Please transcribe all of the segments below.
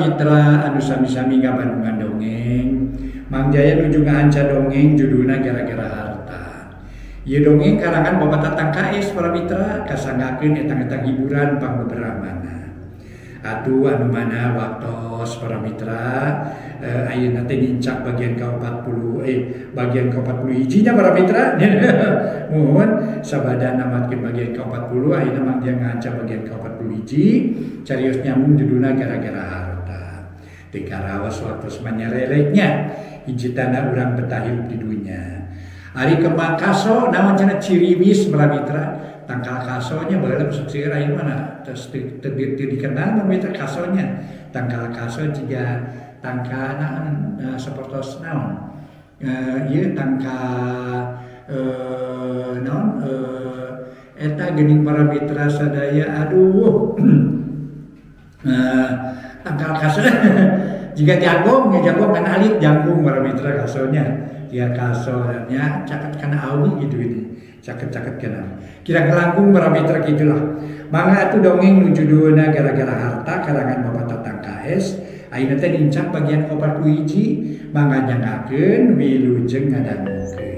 mitra anu sami-sami ngabandungan dongeng, Mang Jaya nuju ngaanca dongeng judulna gara-gara harta. Ieu dongeng karangan Bapak Tatang KS para mitra kasanggakeun etang-etang hiburan pangbeberamana. Atuh anu mana waktos para mitra ayeuna teh nincak bagian ke-40 bagian ke-41 nya para mitra. Mohon sabada namatkeun bagian ke-40 ayeuna Mang Jaya ngaanca bagian ke-41 carios nyambung judulna gara-gara harta. Teu karaos waktos manyareleknya hiji tanda urang betah hirup di dunia. Ari kembang kaso naon cenah ciriwis para mitra. Tangkal kasonya baheula besok seueur ayeuna mana terus teu dikenal mitra kasonya. Tangkal kaso jiga tangka naon sapertos naon. Ieu tangka naon eta geuning para mitra sadaya aduh. Tangkal kaso jika jagung kan alit jagung para mitra kasonya dia kasonya caket kana awi gitu ini caket-caket kana kira kelangkung para mitra gitulah mangga atuh dongeng nu judulna gara-gara harta karangan Bapak Tatang KS ayeuna teh nincak bagian 41 mangga nyangakeun wilujeng ngadangukeun.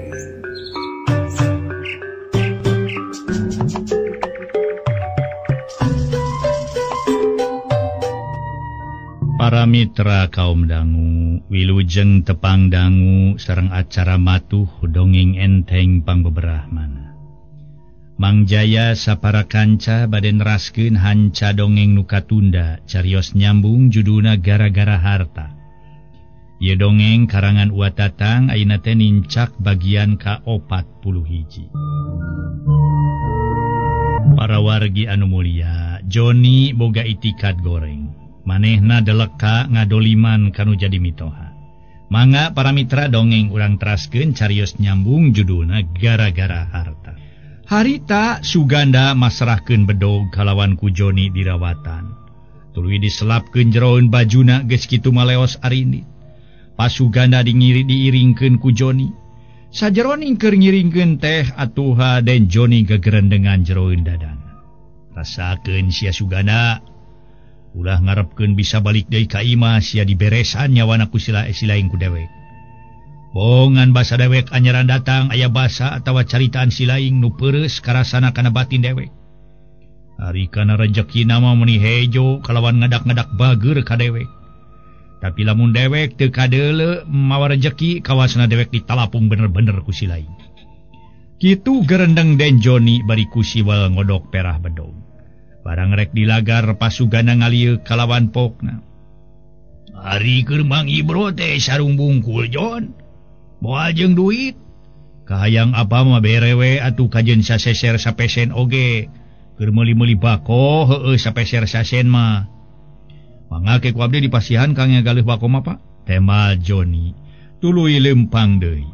Para mitra kaum dangu, wilujeng tepang dangu sareng acara matuh dongeng enteng pangbeberahmana. Mang Jaya sapara kanca bade neraskeun hanca dongeng nu katunda carios nyambung judulna gara-gara harta. Ieu dongeng karangan Uwa Tatang ayeuna teh nincak bagian ka-41. Para wargi anu mulia, Joni boga itikat goreng. Manehna deleka ngadoliman kanu jadi mitoha. Mangga para mitra dongeng urang teraskeun carios nyambung judulna gara-gara harta. Harita Suganda masrahkeun bedog kalawan ku Joni dirawatan. Tuluy diselapkeun jeroeun bajuna geus kitu maleos arindit. Pas Suganda diiringkeun ku Joni. Sajeroning keur ngiringkeun teh atuha den Joni gegerendengan jeroeun dadana. Rasakeun sia Suganda ulah ngarepkeun bisa balik deui ka imah sia diberesan nyawana ku silaing ku dewek. Bongan basa dewek anyaran datang aya basa atawa caritaan silaing nu peureus karasana kana batin dewek. Ari kana rezekina mah meuni hejo kalawan ngadak-ngadak bager ka dewek. Tapi lamun dewek teu kadeuleu mawa rezeki kawasna dewek ditalapung bener-bener ku silaing. Kitu gerendeng den Joni bari ku siwal ngodok perah bedog. Barang rek dilagar Pasugana ngalieu kalawan pokna. Ari keur Mang Ibro teh sarung bungkul Jon. Moal jeung duit. Kahayang apa mah berewe atuh kajeun saseser sapesen oge. Keur meuli-meuli bako heueuh sapeser sasen mah. Mangga ke ku abdi dipasihan kang ngagaleuh bako mah Pak. Temal Joni. Tuluy lempang deui.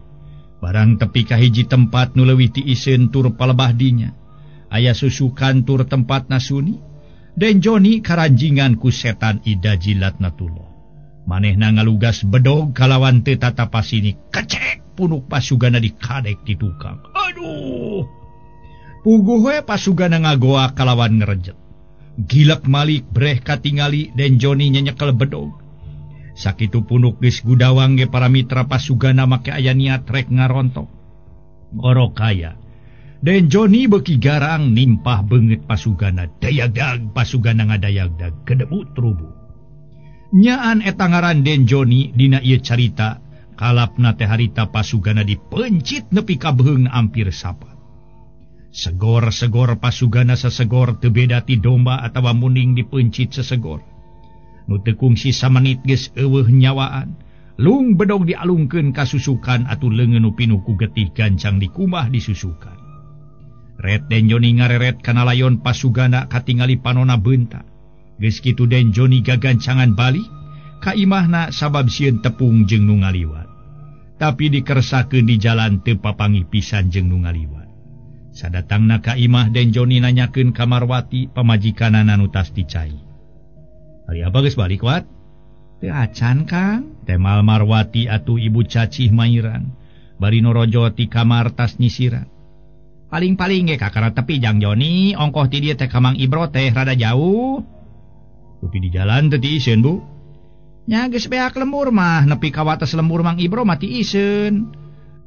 Barang tepi ka hiji tempat nu leuwih ti iseun tur palebah dinya. Aya susukan tur tempat nasuni, den Joni karanjingan ku setan ida jilat natullah. Manehna ngalugas bedog kalawan teu tatapasini kecek punuk Pasugana dikadek di tukang. Aduh! Puguh we Pasugana ngagoak kalawan ngerejet. Gilek malik breh katingali den Joni nyenyekel bedog. Sakitu punuk geus gudawang ge para mitra Pasugana make aya niat rek ngarontok. Gorokaya. Den Joni beuki garang nimpah beungeut Pasugana dayagdag Pasugana ngadayagdag kedebut rubuh. Nyaan eta ngaran den Joni dina ieu carita kalapna teh harita Pasugana dipencit nepi ka beheung ampir sapat. Segor-segor Pasugana sasegor teu beda ti domba atawa munding dipencit sesegor. Nu teu kungsi samenit geus eueuh nyawaan. Lung bedog dialungkeun ka susukan atuh leungeun nu pinuh ku getih gancang dikumah disusukan. Red den Joni ngareret kana layon Pasugana katingali panona beunta. Geus kitu den Joni gagancangan balik ka imahna sabab sieun tepung jeung nu ngaliwat. Tapi dikersakeun di jalan teu papangi pisan jeung nu ngaliwat. Sadatangna ka imah den Joni nanyakeun ka Marwati pamajikanana nu tas dicai. Ari apa geus balik wat? Teu acan Kang, temal Marwati atuh ibu cacih mairan. Bari norojo ti kamar tas nyisiran. Paling-paling ge kakara tepi Jang Joni, ongkoh ti dieu teh ka Mang Ibro teh rada jauh. Upi di jalan teu ti iseun Bu. nya geus beak lembur mah nepi ka wates lembur Mang Ibro mati iseun.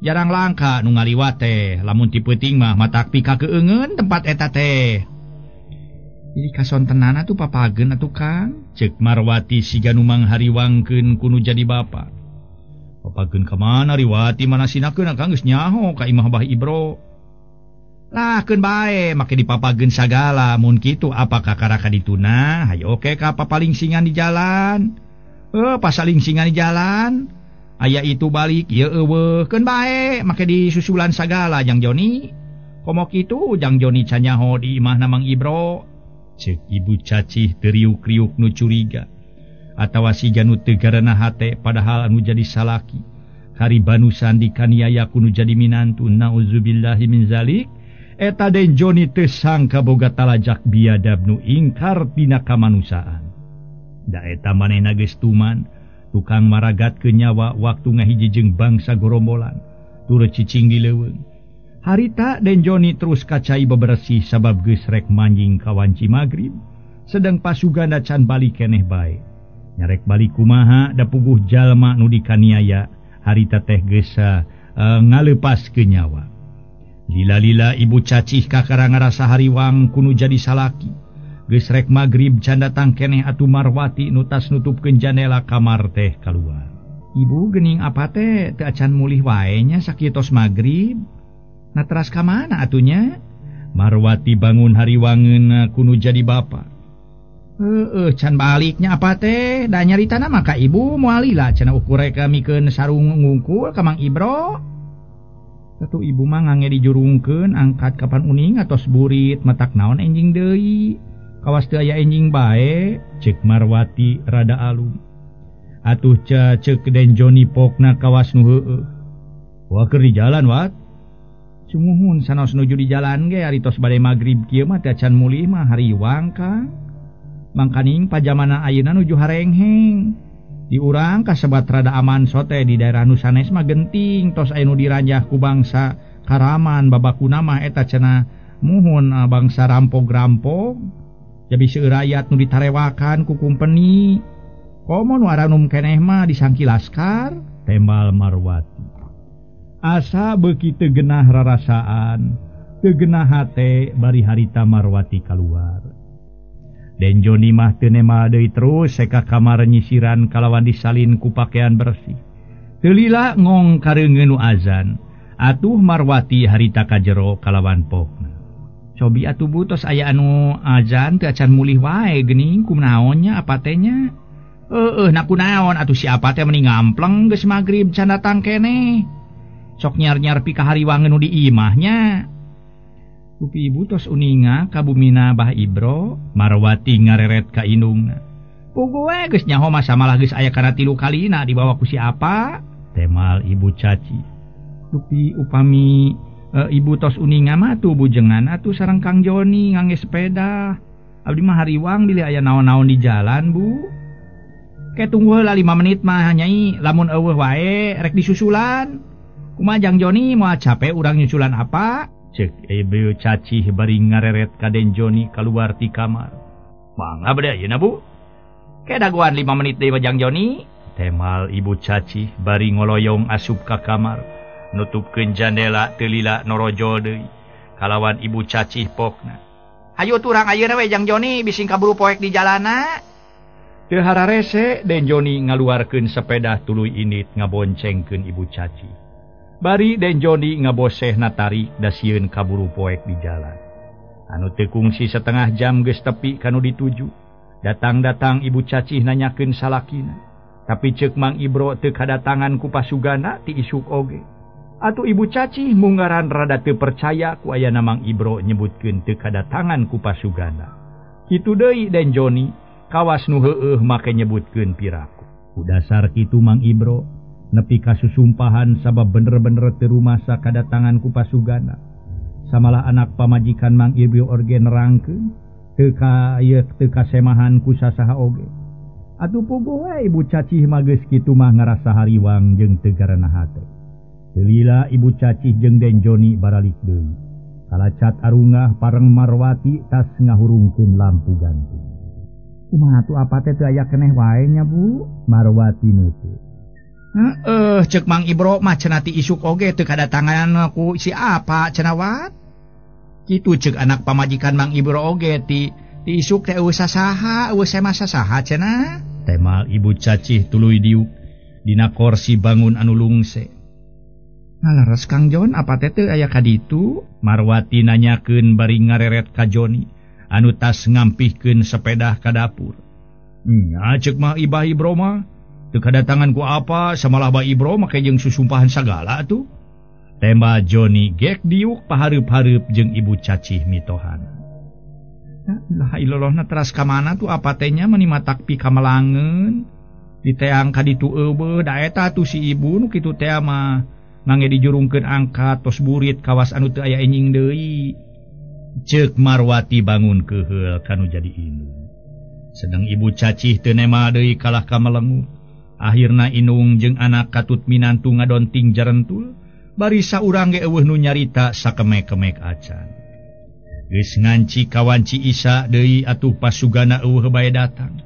Jarang langka nu ngaliwat teh, lamun ti peuting mah matak pika keueungeun tempat eta teh. Jadi kasontenana tuh papageun atuh Kang, ceuk Marwati siga nu manghariwangkeun kudu jadi bapa. Papageun ka mana Riwati manasinakeun Kang geus nyaho ka imah Bah Ibro. Lah keun bae make dipapageun sagala mun kitu apakah karaka dituna hayu oke ka papalingsingan di jalan. Pasalingsingan di jalan. Aya itu balik ieu eueuh keun bae make disusulan sagala Jang Joni. Komo kitu Jang Joni canyaho di imahna Mang Ibro. Cek Ibu Cacih teriuk-riuk nu curiga atawa siga nu teu garana hate padahal anu jadi salaki karibanusan dikaniaya ku nu jadi minantu nauzubillahi min zalik eta Den Joni teu sangka boga talajak biadab nu ingkar tina kamanusaan. Da eta manehna geus tuman tukang maragatkeun nyawa waktu ngahiji jeung bangsa gorombolan tur cicing di leuweung. Harita Den Joni terus kacai bebersih sabab geus rek manjing kawanci magrib, sedang pasuganda can balik keneh bae. Nyarek balik kumaha da puguh jalma nu dikaniaya, harita teh geus ngaleupaskeun nyawa. Lila-lila Ibu Cacih kakara ngarasa hariwang kudu jadi salaki. Geus rek magrib can datang keneh atuh Marwati nu tas nutupkeun jendela kamar teh kaluar. Ibu geuning apa teh teu acan mulih wae nya sakitos magrib. Nah teras ka mana atunya? Marwati bangun hariwangeun kudu jadi bapa. Can baliknya apa teh? Da nyaritana mah ka ibu moal lila cenah ukur rek mikeun sarung ngungkul ka Mang Ibro. Atuh ibu mah ngange dijurungkeun angkat kapan uning atos burit matak naon enjing deui. Kawas teu aya enjing bae, ceuk Marwati rada alum. Atuh ceuk Den Joni pokna kawas nu heueuh. Wah keur di jalan wat. Sumuhun sanos nuju di jalan ge aritos bade magrib kieu mah teu acan mulih mah hariwang Kang. Mangkaning pajamana ayeuna nuju harengheng. Di urang kasebat rada aman sote di daerah nu sanes mah genting tos aya nu diranjah ku bangsa Karaman babakuna mah eta cenah muhun bangsa rampog-rampog. Jadi seurayat nu ditarewakan ku kumpeni. Komo nu aranum keneh mah disangki laskar, tembal Marwati. Asa beuki teu genah rarasaan, teu genah hate bari harita Marwati kaluar. Den Joni mah teu nema deui terus seka kamar nyisiran kalawan disalin ku pakean bersih. Teu lila ngong kareungeun nu azan, atuh Marwati harita ka jero kalawan pokna. Cobi atuh bu tos aya anu azan teu acan mulih wae geuning kunaonnya apa teh nya? Na kunaon atuh si apa teh mending ngampleng geus magrib can datang keneh. Sok nyar-nyar pika hariwangeun nu di imahnya. Kupi ibu tos uninga ka bumina Bah Ibro, Marwati ngareret ka indungna. Puguh we geus nyaho masa malah geus aya kana 3 kalina dibawa ku si apa? Temal Ibu Caci. Kupi upami ibu tos uninga mah tuh bujengan atuh sareng Kang Joni ngangge sepeda. Abdi mah hariwang bilih aya naon-naon di jalan, Bu. Ke tunggu heula 5 menit mah nyai, lamun eueuh wae rek disusulan. Kumaha Jang Joni moal capek urang nyusulan apa? Ceuk Ibu Cacih bari ngareret ka Den Joni kaluar ti kamar. Mangga bade ayeuna Bu. Ke daguan 5 menit deui Jang Joni. Temal Ibu Cacih bari ngoloyong asup ka kamar. Nutupkeun jandela teu lila norojo deui. Kalawan Ibu Cacih pokna. Hayu turang ayeuna we Jang Joni bising kaburu poek di jalana. Teu hararese Den Joni ngaluarkeun sepeda tuluy indit ngaboncengkeun Ibu Cacih. Bari Den Joni ngaboseh natarik da sieun kaburu poek di jalan. Anu teu kungsi setengah jam geus tepi kanu dituju. Datang-datang Ibu Cacih nanyakeun salakina. Tapi ceuk Mang Ibro teu kadatangan ku pasugana ti isuk oge. Atuh Ibu Cacih munggaran rada teu percaya ku ayana Mang Ibro nyebutkeun teu kadatangan ku pasugana. Kitu deui Den Joni, kawas nu heueuh make nyebutkeun piraku. Ku dasar kitu Mang Ibro nepi kasusumpahan sabab bener-bener teu rumasa kadatangan ku pasugana. Samalah anak pamajikan Mang Ibro orge nerangkeun teu kasemahan ku sasaha oge. Atuh puguh we Ibu Cacih mah geus kitu mah ngarasa hariwang jeung teu garana hate. Teu lila Ibu Cacih jeung Den Joni baralik deui. Kalacat arungah pareng Marwati tas ngahurungkeun lampu gantung. Kumaha tuh apa teh teu aya keneh wae nya Bu? Marwati nutu. Cek Mang Ibro mah cenah ti isuk oge teu kadatangan ku si apa cenah wat. Kitu cek anak pamajikan Mang Ibro oge ti isuk teh eueuh sasaha, eueuh semasa saha cenah. Temal Ibu Cacih tuluy diuk dina kursi bangun anu lungse. Ngaleres Kang Jon apa teh teu aya ka ditu? Marwati nanyakeun bari ngareret ka Joni anu tas ngampihkeun sepeda ka dapur. Nya cek mah Ibah Ibro mah teu kadatangan ku apa samalah Ba Ibro make jeung susumpahan sagala tuh. Tema Joni gek diuk pahareup-hareup jeung Ibu Cacih mitohan. Lah ilolohna teras ka mana tuh apa teh nya meuni matakpi ka melangeun. Diteang ka ditu eueuh da eta tuh si ibu nu kitu teh mah mangge dijurungkeun angkat tos burit kawas anu teu aya enjing deui. Ceuk Marwati bangun keheul kanu jadi indung. Sedeng Ibu Cacih teu nema deui kalah ka melengu. Akhirna indung jeung anak katut minantu ngadonting jarentul bari saurang ge eueuh nu nyarita sakemek-kemek acan. Geus nganci kawanci Isa deui atuh pasugana eueuh bae datang.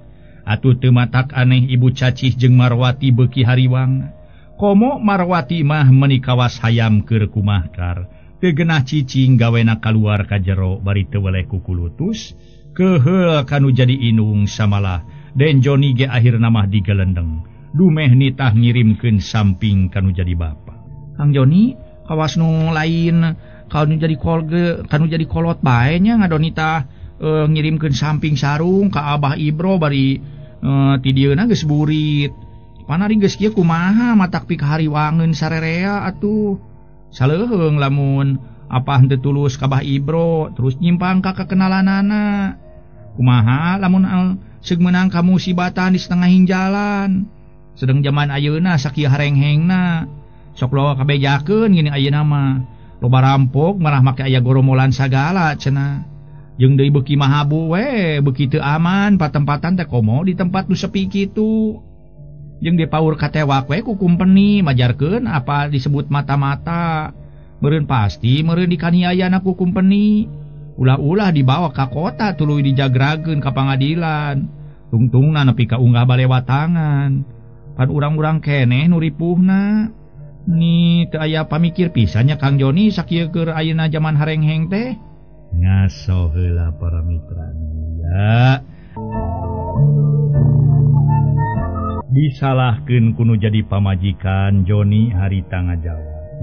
Atuh teu matak aneh Ibu Cacih jeung Marwati beuki hariwang. Komo Marwati mah meuni kawas hayam keur kumahkar. Teu geunah cicing gawena kaluar ka jero bari teu weleh kukulutus. Keheul kanu jadi indung samalah Den Joni ge akhirna mah digelendeng. Dumeh nitah ngirimkeun samping kanu jadi bapa. Kang Joni kawas nu lain kanu jadi kolot bae nya ngadonita ngirimkeun samping sarung ka Abah Ibro bari ti dieuna geus burit. Panari geus kieu kumaha matak pi ka hariwangeun sarerea atuh. Saleuheung lamun apah teu tulus ka Abah Ibro terus nyimpang ka kekenalanana. Kumaha lamun seug meunang ka musibatan di setengahing jalan. Sedeng zaman ayeuna sakieu harenghengna. Sok lo kabejakeun gini ayeuna mah. Loba rampok malah make aya goromolan sagala cenah. Jeung deui beuki mahabu we, beuki teu aman patempatan teh komo di tempat nu sepi kitu. Jeung dipaur katewak we ku kumpeni majarkeun apa disebut mata-mata. Meureun pasti meureun dikaniayana ku kumpeni. Ulah-ulah dibawa ka kota tuluy dijagrageun ka pangadilan. Tungtungna nepi ka unggah balewatangan. Pan urang-urang keneh nu ripuhna. Ni teu aya pamikir pisannya Kang Joni sakieu keur ayeuna zaman harengheng teh. Ngaso heula para mitra ya. Disalahkeun kuno jadi pamajikan Joni harita ngajawab.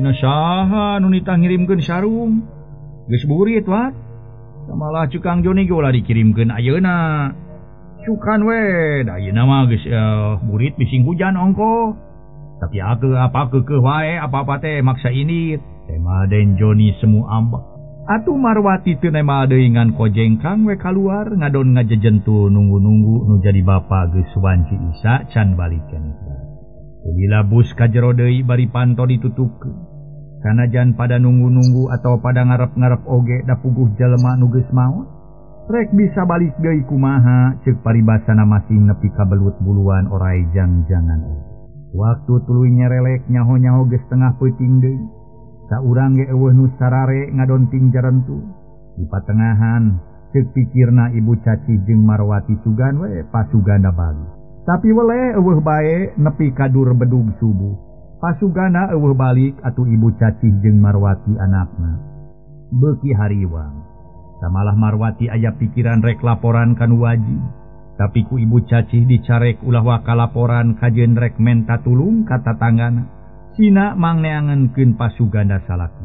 Nasaha nu nitah ngirimkeun sarung? Geus burit wat. Samalah Kang Joni ge ulah dikirimkeun ayeuna. Cukan we, da ayeuna mah geus burit bising hujan ongko. Tapi apa kekeh wae apa-apa teh maksa ini. Tema Den Joni semu ambak. Atuh Marwati teu nema deui ngan kojengkang we kaluar ngadon ngajejentu nunggu-nunggu nu jadi bapa geus wanci Isa can balik keneh. Lila bus ka jero deui bari panto ditutupkeun. Sanajan pada nunggu-nunggu atau pada ngarep-ngarep oge da puguh jelema nu geus maot. Rek bisa balik deui kumaha ceuk paribasana masing nepi ka belut buluan orai jang-jangan oge. Waktu tuluy nyerelek nyaho-nyaho geus tengah peuting deui. Saurang ge eueuh nu sarare ngadonting jarentu. Di patengahan ceuk pikirna Ibu Cacih jeung Marwati sugan we pasugana balik. Tapi weleh eueuh bae nepi ka dur bedug subuh. Pasugana eueuh balik atuh Ibu Cacih jeung Marwati anakna. Beuki hariwang. Samalah Marwati aya pikiran rek laporan kanu wajib. Tapi ku Ibu Cacih dicarek ulah waka laporan kajeun rek menta tulung ka tatanggana. Sina mangneangeunkeun pasuganda salaki.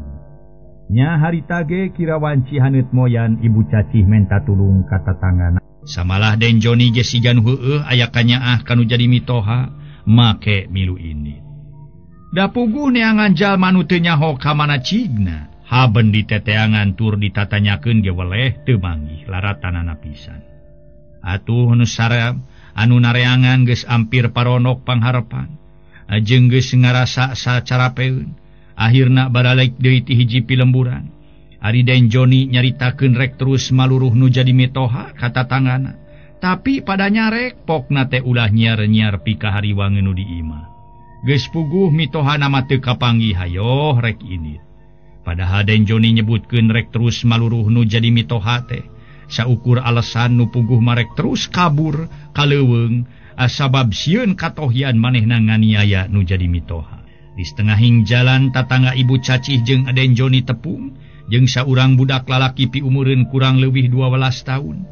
Nya harita ge kira wanci haneut moyan Ibu Cacih menta tulung ka tatanggana. Samalah Den Joni ge sigan heueuh aya kanyaah kanu jadi mitoha make milu ini. Da puguh neangan jalma nu teu nyaho ka mana cigna. Haben diteteangan tur ditatanyakeun ge weleh teu manggih laratanana pisan. Atuh nu sarep anu nareangan geus ampir paronok pangharepan. Jeung geus ngarasa sacarapeun. Akhirna baralik deui ti hiji pilemburan. Ari Den Joni nyaritakeun rek terus maluruh nu jadi mitoha ka tatanggana. Tapi pada nyarek pokna teh ulah nyiar-nyiar pi ka hariwangeun nu diimah. Geus puguh mitohana mah teu kapanggih hayo rek ini. Padahal Den Joni nyebutkeun rek terus maluruh nu jadi mitoha teh saukur alasan nu puguh marek terus kabur kaleuweung sabab sieun katohyan manehna nganiaya nu jadi mitoha. Di setengahing jalan tatangga Ibu Cacih jeung Aden Joni tepung jeung saurang budak lalaki pi umureun kurang leuwih 12 tahun.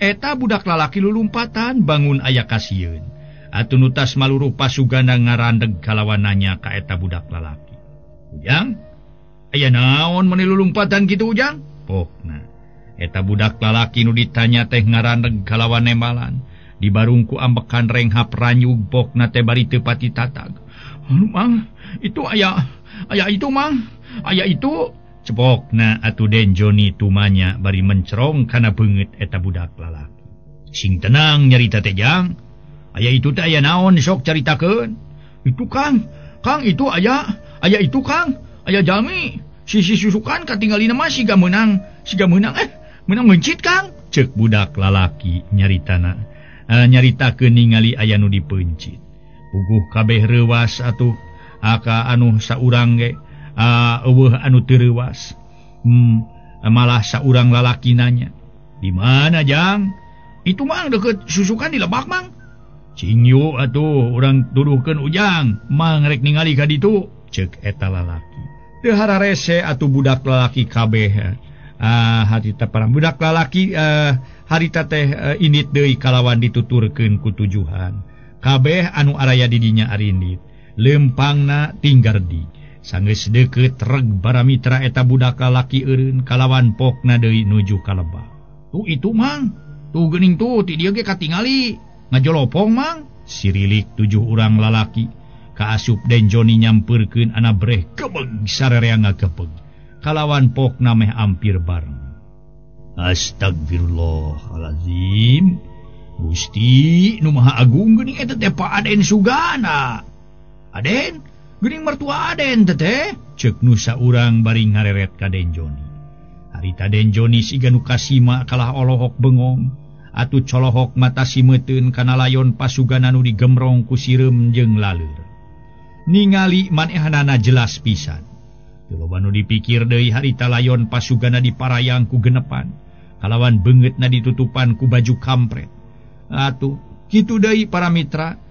Eta budak lalaki lulumpatan bangun aya kasieun. Atuh nutas maluruh pasugana ngarandeg kalawananya ka eta budak lalaki. Ujang, aya naon meni lulumpatan kitu Ujang? Pokna. Eta budak lalaki nu ditanya teh ngarandeg kalawan nemalan. Dibarungku ambekan renghap ranyug pokna teh bari teu pati tatag. Mang, itu aya itu mang, aya itu. Cepokna atuh Den Joni tumanya bari mencerong kana beungeut eta budak lalaki. Sing tenang nyarita teh Jang. Aya itu teh aya naon sok caritakeun. Itu Kang itu aya itu Kang, aya jalmi. Si susukan katinggalina mah siga menang menang mencit Kang. Ceuk budak lalaki nyaritana. Nyaritakeun ningali aya nu dipencit. Puguh kabeh reuwas atuh aka anu saurang ge eueuh anu teu reuwas. Malah saurang lalaki nanya, "Di mana Jang?" "Itu mang deukeut susukan di Lebak mang." "Cing yu atuh urang tuduhkeun Ujang mang rek ningali ka ditu," ceuk eta lalaki. Teu hararese atuh budak lalaki kabeh. Harita para budak lalaki harita teh indit deui kalawan dituturkeun ku tujuan. Kabeh anu araya di dinya arindit lempangna tinggardi sanggeus deukeut reg Baramitra eta budak lalaki eureun kalawan pokna deui nuju ka Lebak. "Tuh itu mang, tuh geuning tuh ti dieu ge katingali ngajolopong mang," sirilik 7 urang lalaki kaasup Den Joni nyampeurkeun anabreh kebeg sarerea ngagepeg kalawan pokna meh ampir bareng. Astagfirullahalazim. Gusti nu Maha Agung geuning eta teh Pa Aden Sugana. "Aden, geuning mertua Aden teh," ceuk nu saurang bari ngareret ka Den Joni. Harita Den Joni siga nu kasima kalah olohok bengong, atuh colohok mata simeuteun kana layon pasugana nu digemrong ku sireum jeung laleur. Ningali manehanana jelas pisan. Teu loba nu dipikir deui harita layon pasugana diparayang ku genepan, kalawan beungeutna ditutupan ku baju kampret. Atuh kitu deui para mitra,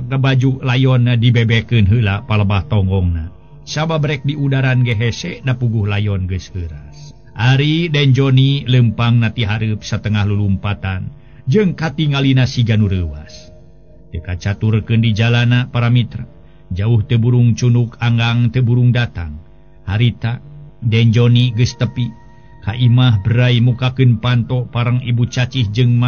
baju layon dibebekeun heula palebah tonggongna. Sabab rek di udaran ge hese da puguh layon geus heuras. Ari Den Joni lempang na ti hareup satengah lulumpatan jeung katingalina siga nu reuwas. Teu kacaturkeun di jalana para mitra. Jauh teu burung cunuk anggang teu burung datang. Harita Den Joni geus tepi ka imah berai mukakeun panto parang Ibu Cacih jeung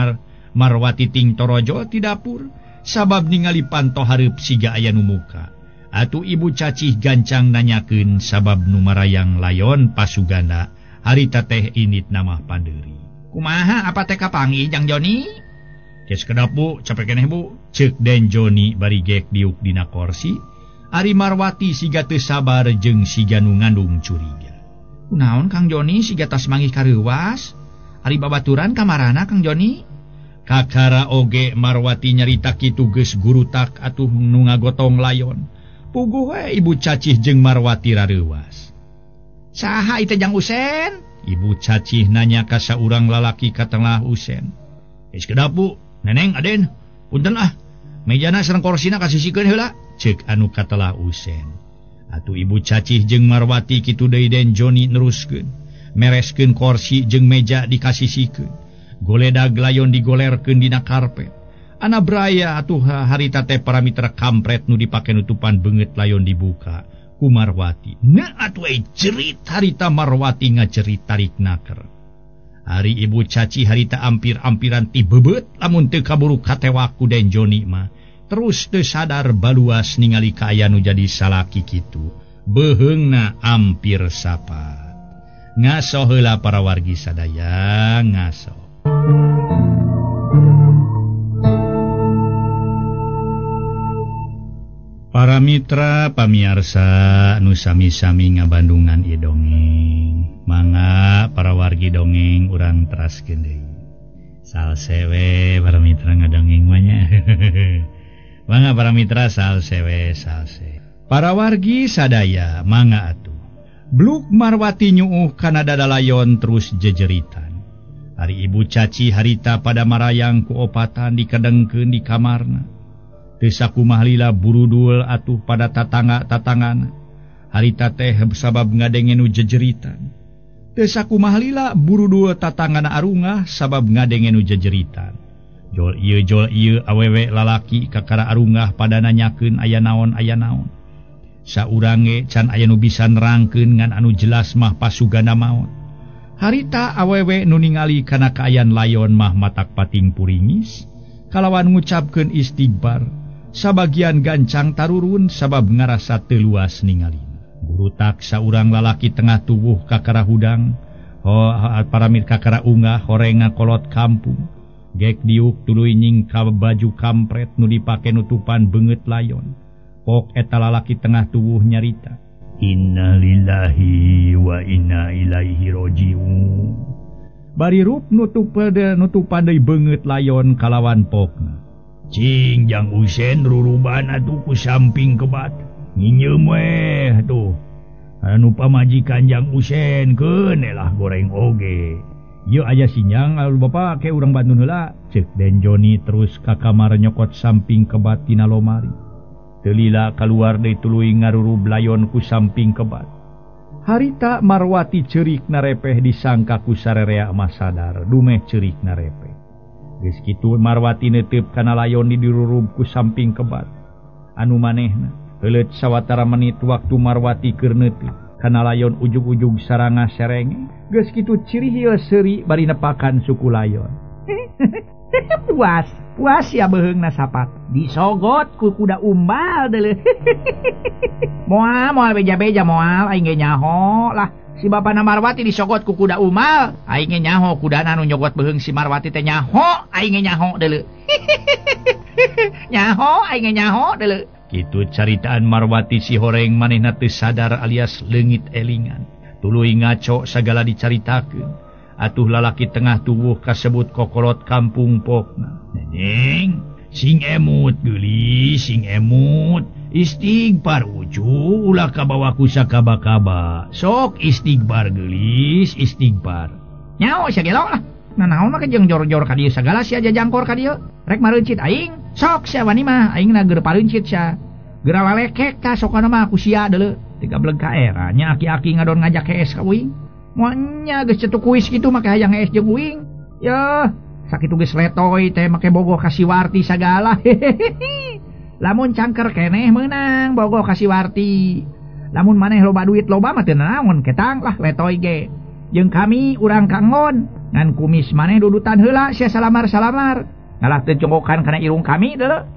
Marwati ting torojo ti dapur sabab ningali panto hareup siga aya nu muka. Atuh Ibu Cacih gancang nanyakeun sabab nu marayang layon pasugana harita teh init nama pandeuri. "Kumaha apa teh kapanggih Jang Joni?" "Geus kedap Bu, capek keneh Bu," ceuk Den Joni bari gek diuk dina kursi. Ari Marwati siga teu sabar jeung siga nu ngandung curiga. "Kunaon Kang Joni siga tos manggih kareuwas? Ari babaturan kamarana Kang Joni?" Kakara oge Marwati nyarita kitu geus gurutak atuh nu ngagotong layon. Puguh we Ibu Cacih jeung Marwati rareuwas. "Saha ieu Jang Usen?" Ibu Cacih nanya ka saurang lalaki ka tengah Usen. "Geus kedap Bu, Neneng Aden, punten ah. Mejana sareng korsina kasisikeun heula," ceuk anu katelah Usen. Atuh Ibu Cacih jeung Marwati kitu deui Den Joni neruskeun. Mereskeun kursi jeung meja dikasisikeun. Goledag layon digolerkeun dina karpet. Ana braya atuh harita teh para mitra kampret nu dipake nutupan beungeut layon dibuka ku Marwati. Na atuh jerit harita Marwati ngajerit tarik naker. Ari Ibu Cacih harita ampir-ampiran ti bebeut lamun teu kaburu katewa ku Den Joni mah. Terus teu sadar baluas ningali ka aya nu jadi salaki kitu. Beheungna ampir sapa. Ngaso heula para wargi sadaya, ngaso. Para mitra pamiarsa nu sami-sami ngabandungan ieu dongeng. Mangga para wargi dongeng urang teraskeun deui. Salse para mitra ngadongeng mah nya. Mangga para mitra salse. Para wargi sadaya mangga atuh. Bluk Marwati nyuuh kana dada layon terus jejeritan. Hari ibu caci harita pada marayang ku opatan dikedengkeun di kamarna. Teu sakumaha lila burudul atuh pada tatangga-tatangana. Harita teh sabab ngadengen nu jejeritan. Teu sakumaha lila burudul tatanggana arungah sabab ngadengen nu jejeritan. Jol ieu awewe lalaki kakara arungah pada nanyakeun aya naon. Saurange can aya nu bisa nerangkeun ngan anu jelas mah pasugana maot. Harita awewe nu ningali kana kaayan layon mah matak pating puringis, kalawan ngucapkeun istighbar, sabagian gancang tarurun sabab ngarasa teu luas ningalina. Gurutak saurang lalaki tengah tubuh kakara hudang, paramir kakara ungah horenga kolot kampung, gek diuk tuluy nyingka baju kampret nu dipake nutupan beungeut layon. Pok eta lalaki tengah tubuh nyarita, Inna lillahi wa inna ilaihi roji'un. Bari rup nutupan deui beungeut layon kalawan pokna. Cing jang usen ruruban atuh ku samping kebat. Nginyeum weh tuh. Anu pamajikan jang usen keun lah goreng oge. Ieu aya sinjang alur bapa ke urang Bandung heula. Ceuk Den Joni terus ka kamar nyokot samping kebat tina lomari. Teu lila kaluar deui tuluy ngarurub layon ku samping kebat. Harita Marwati ceurik narepeh disangka ku sarerea mah sadar dumeh ceurik narepeh. Geus kitu Marwati neuteup kana layon dirurub ku samping kebat. Anu manehna heuleut sawatara menit waktu Marwati keur neuteuk kana layon ujug-ujug saranga serenge. Geus kitu cirihil seuri bari nepakan suku layon. Puas ya beheungna sapat. Disogot ku kuda umbal deuleu. Moal beja-beja moal aing ge nyaho lah. Si bapana Marwati disogot ku kuda umbal, aing ge nyaho kudana nu nyogot beheung si Marwati teh nyaho, aing ge nyaho deuleu. Nyaho aing ge nyaho deuleu. Kitu caritaan Marwati si horeng manehna teu sadar alias leungit elingan. Tuluy ngaco sagala dicaritakeun. Atuh lalaki tengah tubuh kasebut kokolot kampung pokna. Neneng, sing emut geulis, sing emut. Istighbar ucu ulah kabawa ku sakaba-kaba. Sok istighbar geulis, istighbar. Nyao sia gelok lah. Nanaon mah jeung jor-jor ka dieu sagala sia jajangkor ka dieu. Rek mareuncit aing. Sok sia wani mah aingna geur pareuncit sia. Geura lalekek ta sokana mah ku sia deuleu. Tiga beleg ka era nya aki-aki ngadon ngajak ke es ka uing. Moanya geus cetuk kuis kitu make hayang es jeung uing. Yeuh, sakitu geus letoy teh make bogoh ka Siwarti sagala. Lamun cangker keneh meunang bogoh ka Siwarti. Lamun maneh loba duit loba mah teu naon ketang lah letoy ge. Jeung kami urang kangon ngan kumis maneh dudutan heula sia salamar-salamar. Ngalah teu cokokan kana irung kami deuleu.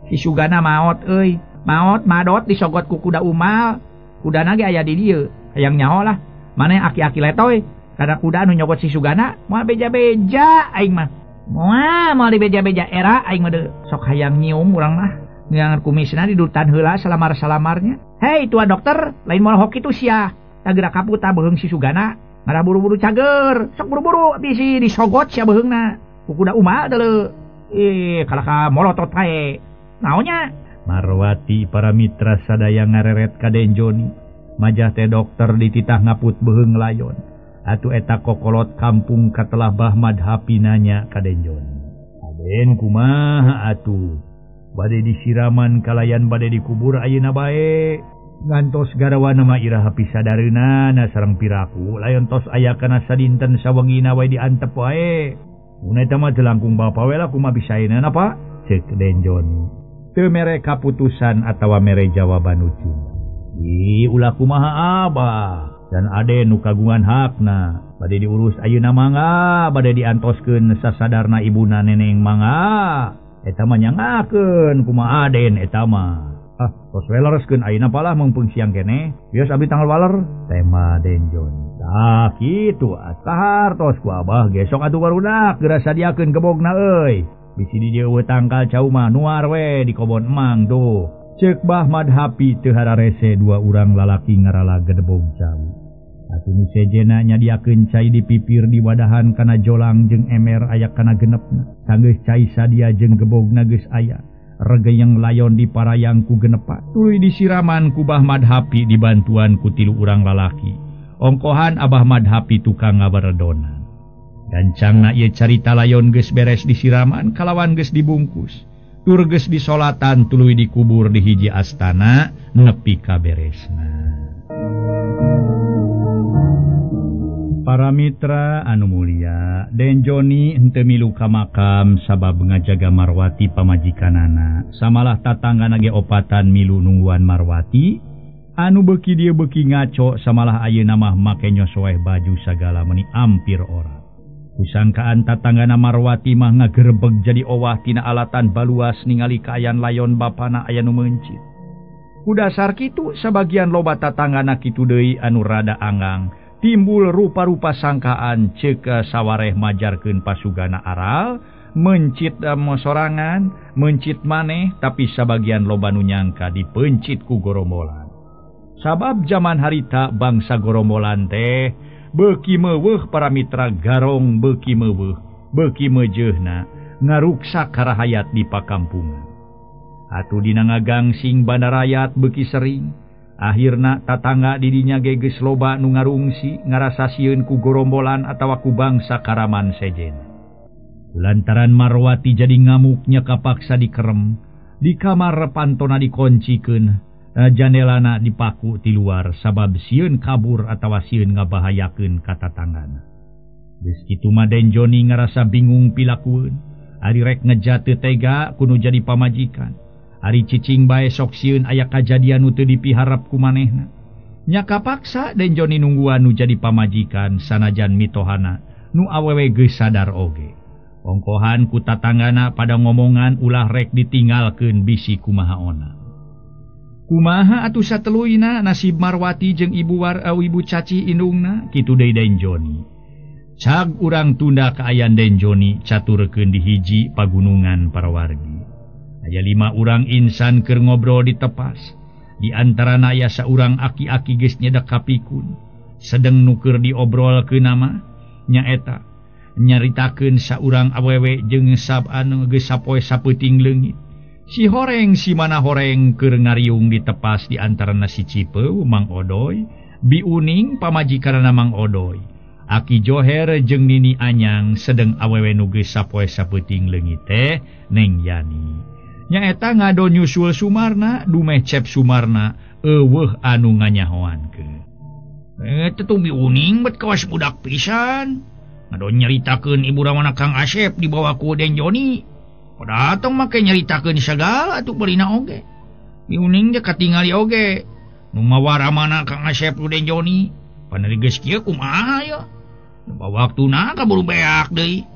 Si sugana maot euy. Maot madot disogot ku kuda umal. Kudana ge aya di dieu. Hayang nyaho lah. Maneh aki-aki letoy. Kada kuda anu nyogot si sugana moal beja-beja aing mah. Moal dibeja-beja era aing mah deuleu. Sok hayang nyium urang mah. Ngan kumisna didudutan heula salamar-salamarnya. Hei tua dokter, lain moal hok kitu sia. Tagera kaputa beheung si sugana. Ngada buru-buru cager. Sok buru-buru bisi disogot sia beheungna. Ku kuda umal deuleu. Kalaka molotot wae. Naonnya? Marwati para mitra sadaya ngareret ka Den Joni. Majah teh dokter dititah ngaput beheung layon. Atuh eta kokolot kampung katelah Bahmad Hapi nanya ka Den Joni. Aden kumaha atuh? Bade disiraman kalayan bade dikubur ayeuna bae. Ngantos garawana mah iraha pisadareuna na sareng piraku. Layon tos aya kana sadinten sawengina wae diantep wae. Mun eta mah teu langkung bapa we lah kumaha bisaeuna apa? Ceuk Den Joni. Teu mere kaputusan atawa mere jawaban ucing. Ulah kumaha abah dan ade nu kagungan hakna bade diurus ayeuna mangga bade diantoskeun sasadarna ibuna neneng mangga eta mah nyangakeun kumaha aden eta mah tos welereskeun ayeuna palah meungpeung siang keneh bios abdi tanggal waler tema Den Joni tah kitu kahar tos ku abah gesok atuh barudak geura sadiakeun gebogna euy bisi di dieu tangkal cau mah nuar we di kobon emang tuh. Ceuk Bahmad Hapi teu hararese dua urang lalaki ngarala gedebog cau. Atuh nu sejena nyadiakeun cai dipipir di wadahan kana jolang jeung emer aya kana genepna. Sanggeus cai sadia jeung gebogna geus aya. Regeyeng layon diparayang ku genepa. Tuluy disiraman ku Bahmad Hapi dibantuan ku 3 urang lalaki. Ongkohan Abah Mad Hapi tukang ngabaredonan. Gancang na ieu carita layon geus beres disiraman kalawan geus dibungkus. Tur geus disolatan tuluy dikubur di hiji astana nepi ka beresna. Para mitra anu mulia, Den Joni henteu milu ka makam sabab ngajaga Marwati pamajikanana. Samalah tatanggana ge opatan milu nungguan Marwati. Anu beuki dieu beuki ngaco samalah ayeuna mah make nyosoeh baju sagala meuni ampir ora. Kusangkaan tatanggana Marwati mah ngagerebeg jadi owah tina alatan baluas ningali kaayan layon bapana aya nu mencit. Ku dasar kitu sabagian loba tatanggana kitu deui anu rada anggang timbul rupa-rupa sangkaan ceuk sawareh majarkeun pasugana aral mencit sorangan mencit maneh tapi sabagian loba nu nyangka dipencit ku gorombolan. Sabab zaman harita bangsa gorombolan teh beuki meuweuh para mitra garong beuki meuweuh beuki mejeuna ngaruksak karahayat di pakampungan. Atuh dina ngagangsing bandarayat beuki sering akhirna tatangga didinya geges loba nu ngarungsi ngarasa sieun ku gorombolan atawa ku bangsa karaman sejen. Lantaran Marwati jadi ngamuknya kapaksa dikerem di kamar pantona dikoncikeun jandelana dipaku ti luar sabab sieun kabur atawa sieun ngabahayakeun ka tatanggana. Geus kitu mah Den Joni ngarasa bingung pilakueun ari rek ngejateu tega kudu jadi pamajikan. Ari cicing bae sok sieun aya kajadian nu teu dipiharap ku manehna. Nya kapaksa Den Joni nungguan nu jadi pamajikan sanajan mitohana nu awewe geus sadar oge. Ongkohan ku tatanggana pada ngomongan ulah rek ditinggalkeun bisi kumaha ona. Kumaha atuh sateluina nasib Marwati jeung ibu Caci indungna kitu deui Den Joni. Cag urang tunda kaayaan Den Joni caturkeun di hiji pagunungan para wargi. Aya 5 urang insan keur ngobrol di tepas. Di antarana aya saurang aki-aki geus nyedak kapikun. Sedeng nu keur diobrolkeun nama nyaeta nyaritakeun saurang awewe jeung sab anu geus sapoe sapeuting leungit. Si horeng si mana horeng keur ngariung di tepas di antarana si Cipeu Mang Odoy, Bi Uning pamajikanna Mang Odoy, Aki Joher jeung Nini Anyang sedeng awewe nu geus sapoe sapeuting leungit teh Neng Yani. Nyaeta ngado nyusul Sumarna dumeh cep Sumarna eueuh anu nganyahoankeun. Tetumbi Uning bet kawas budak pisan. Ngado nyaritakeun ibu ramana Kang Asep dibawa ku Den Joni. Pada atong make nyaritakeun sagala atuh beulina oge. Bi Uning ge katingali oge. Nu mawaramana Kang Asep ku Den Joni. Paneri geus kieu kumaha ya? Nu waktuna kaburu beak deui.